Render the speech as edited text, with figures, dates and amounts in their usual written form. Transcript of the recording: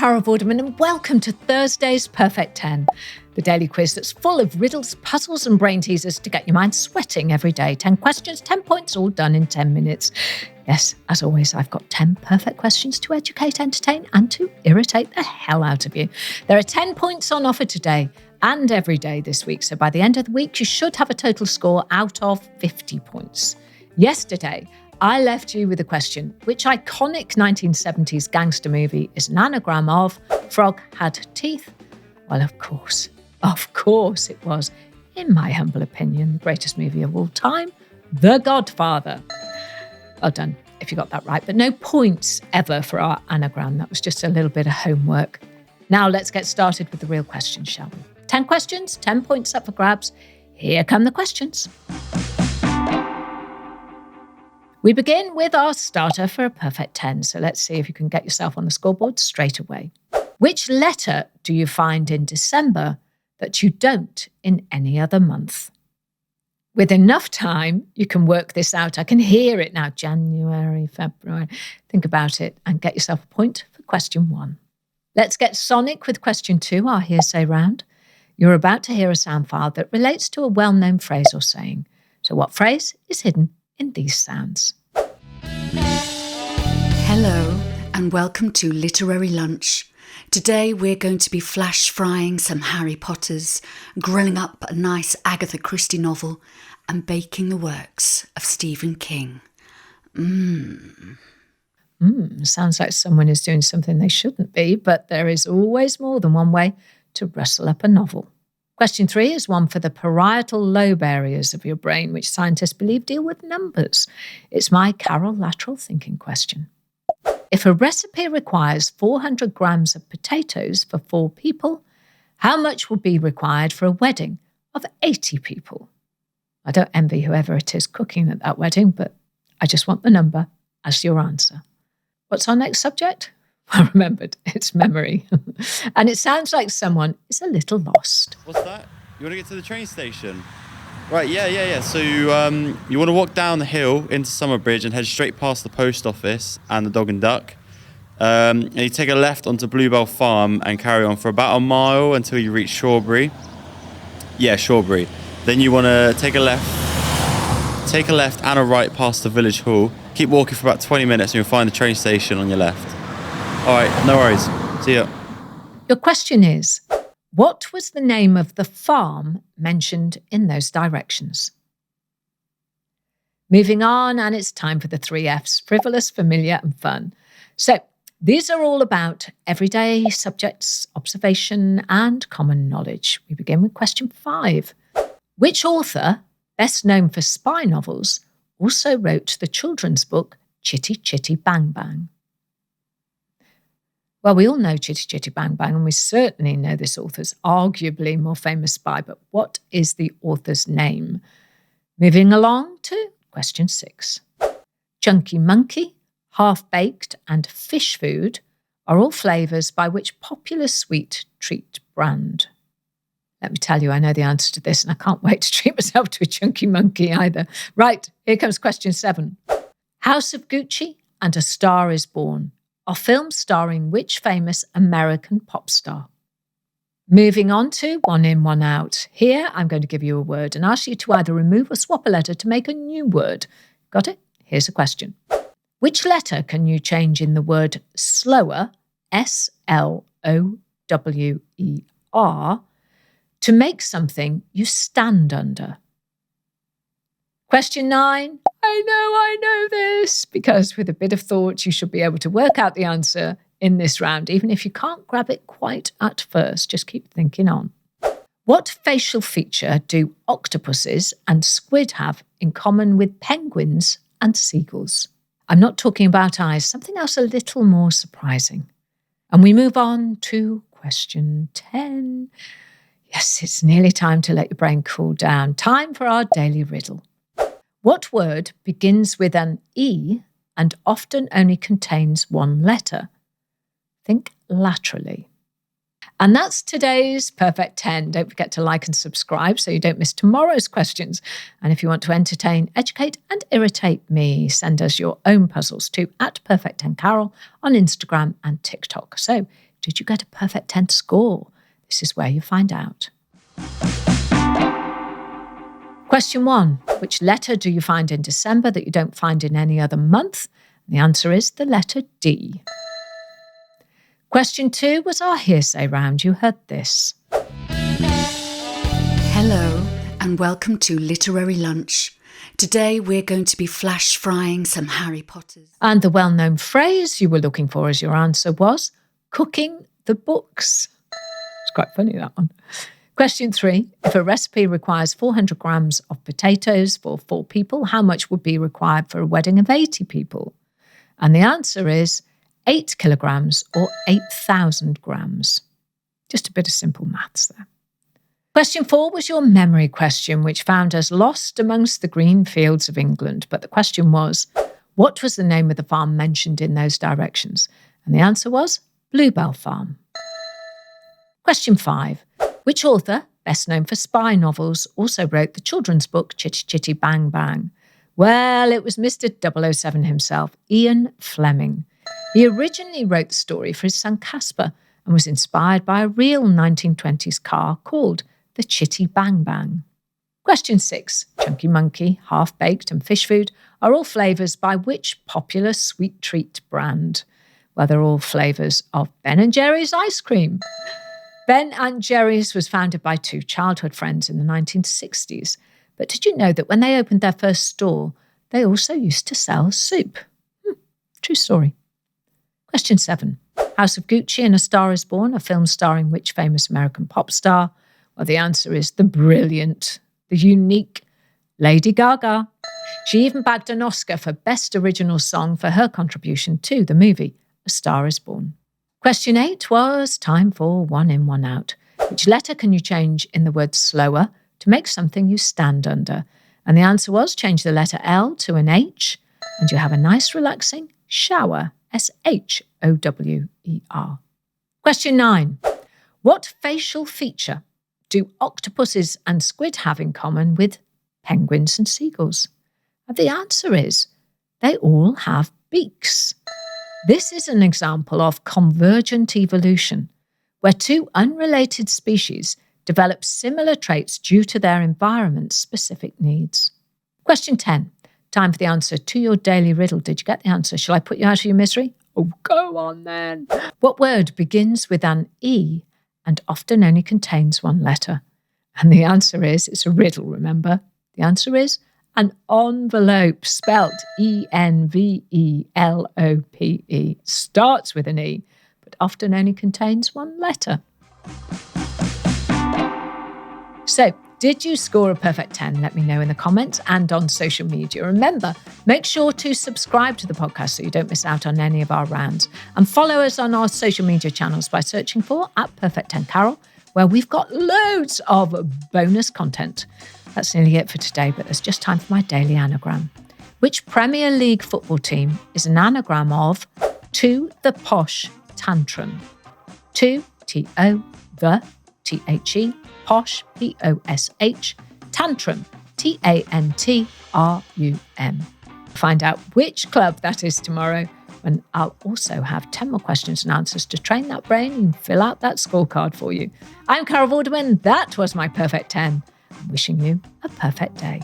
Carol Vorderman, and welcome to Thursday's Perfect 10, the daily quiz that's full of riddles, puzzles and brain teasers to get your mind sweating every day. 10 questions, 10 points, all done in 10 minutes. Yes, as always, I've got 10 perfect questions to educate, entertain and to irritate the hell out of you. There are 10 points on offer today and every day this week, so by the end of the week, you should have a total score out of 50 points. Yesterday, I left you with a question: which iconic 1970s gangster movie is an anagram of Frog Had Teeth? Well, of course it was, in my humble opinion, the greatest movie of all time, The Godfather. Well done if you got that right, but no points ever for our anagram. That was just a little bit of homework. Now let's get started with the real questions, shall we? 10 questions, 10 points up for grabs. Here come the questions. We begin with our starter for a perfect 10, so let's see if you can get yourself on the scoreboard straight away. Which letter do you find in December that you don't in any other month? With enough time, you can work this out. I can hear it now. January, February. Think about it and get yourself a point for question 1. Let's get sonic with question 2, our hearsay round. You're about to hear a sound file that relates to a well-known phrase or saying. So what phrase is hidden in these sounds? Hello and welcome to Literary Lunch. Today we're going to be flash frying some Harry Potters, grilling up a nice Agatha Christie novel and baking the works of Stephen King. Sounds like someone is doing something they shouldn't be, but there is always more than one way to rustle up a novel. Question 3 is one for the parietal lobe areas of your brain, which scientists believe deal with numbers. It's my Carol lateral thinking question. If a recipe requires 400 grams of potatoes for 4 people, how much would be required for a wedding of 80 people? I don't envy whoever it is cooking at that wedding, but I just want the number as your answer. What's our next subject? I remembered, it's memory. And it sounds like someone is a little lost. What's that? You want to get to the train station? Right, yeah. So you want to walk down the hill into Summerbridge and head straight past the post office and the Dog and Duck. And you take a left onto Bluebell Farm and carry on for about a mile until you reach Shawbury. Yeah, Shawbury. Then you want to take a left and a right past the village hall. Keep walking for about 20 minutes and you'll find the train station on your left. All right, no worries. See ya. Your question is, what was the name of the farm mentioned in those directions? Moving on, and it's time for the 3 Fs, frivolous, familiar and fun. So these are all about everyday subjects, observation and common knowledge. We begin with question 5. Which author, best known for spy novels, also wrote the children's book Chitty Chitty Bang Bang? Well, we all know Chitty Chitty Bang Bang, and we certainly know this author's arguably more famous spy, but what is the author's name? Moving along to question 6. Chunky Monkey, Half-Baked and Fish Food are all flavours by which popular sweet treat brand? Let me tell you, I know the answer to this, and I can't wait to treat myself to a Chunky Monkey either. Right, here comes question 7. House of Gucci and A Star is Born are films starring which famous American pop star? Moving on to one in, one out. Here, I'm going to give you a word and ask you to either remove or swap a letter to make a new word. Got it? Here's a question. Which letter can you change in the word slower, S-L-O-W-E-R, to make something you stand under? Question 9. I know this, because with a bit of thought, you should be able to work out the answer in this round, even if you can't grab it quite at first. Just keep thinking on. What facial feature do octopuses and squid have in common with penguins and seagulls? I'm not talking about eyes, something else a little more surprising. And we move on to question 10. Yes, it's nearly time to let your brain cool down. Time for our daily riddle. What word begins with an E and often only contains one letter? Think laterally. And that's today's Perfect 10. Don't forget to like and subscribe so you don't miss tomorrow's questions. And if you want to entertain, educate and irritate me, send us your own puzzles to @Perfect10Carol on Instagram and TikTok. So Did you get a perfect 10 score? This is where you find out. Question 1. Which letter do you find in December that you don't find in any other month? The answer is the letter D. Question 2 was our hearsay round. You heard this. Hello and welcome to Literary Lunch. Today we're going to be flash frying some Harry Potters. And the well-known phrase you were looking for as your answer was cooking the books. It's quite funny, that one. Question 3. If a recipe requires 400 grams of potatoes for 4 people, how much would be required for a wedding of 80 people? And the answer is 8 kilograms or 8,000 grams. Just a bit of simple maths there. Question 4 was your memory question, which found us lost amongst the green fields of England. But the question was, what was the name of the farm mentioned in those directions? And the answer was Bluebell Farm. Question 5. Which author, best known for spy novels, also wrote the children's book Chitty Chitty Bang Bang? Well, it was Mr. 007 himself, Ian Fleming. He originally wrote the story for his son Caspar and was inspired by a real 1920s car called the Chitty Bang Bang. Question 6. Chunky Monkey, Half-Baked and Fish Food are all flavours by which popular sweet treat brand? Well, they're all flavours of Ben & Jerry's ice cream. Ben & Jerry's was founded by 2 childhood friends in the 1960s. But did you know that when they opened their first store, they also used to sell soup? True story. Question 7. House of Gucci and A Star is Born, a film starring which famous American pop star? Well, the answer is the brilliant, the unique Lady Gaga. She even bagged an Oscar for Best Original Song for her contribution to the movie A Star is Born. Question 8 was time for one in, one out. Which letter can you change in the word slower to make something you stand under? And the answer was change the letter L to an H, and you have a nice relaxing shower, SHOWER. Question 9. What facial feature do octopuses and squid have in common with penguins and seagulls? And the answer is they all have beaks. This is an example of convergent evolution, where 2 unrelated species develop similar traits due to their environment's specific needs. Question 10. Time for the answer to your daily riddle. Did you get the answer? Shall I put you out of your misery? Oh, go on then. What word begins with an E and often only contains 1 letter? And the answer is, it's a riddle, remember? The answer is an envelope, spelt ENVELOPE. Starts with an E, but often only contains 1 letter. So, did you score a perfect 10? Let me know in the comments and on social media. Remember, make sure to subscribe to the podcast so you don't miss out on any of our rounds. And follow us on our social media channels by searching for @Perfect10Carol, where we've got loads of bonus content. That's nearly it for today, but there's just time for my daily anagram. Which Premier League football team is an anagram of to the Posh Tantrum? To, T-O, the, T-H-E, Posh, P-O-S-H, Tantrum, T-A-N-T-R-U-M. Find out which club that is tomorrow, when I'll also have 10 more questions and answers to train that brain and fill out that scorecard for you. I'm Carol Vorderman. That was my perfect 10. I'm wishing you a perfect day.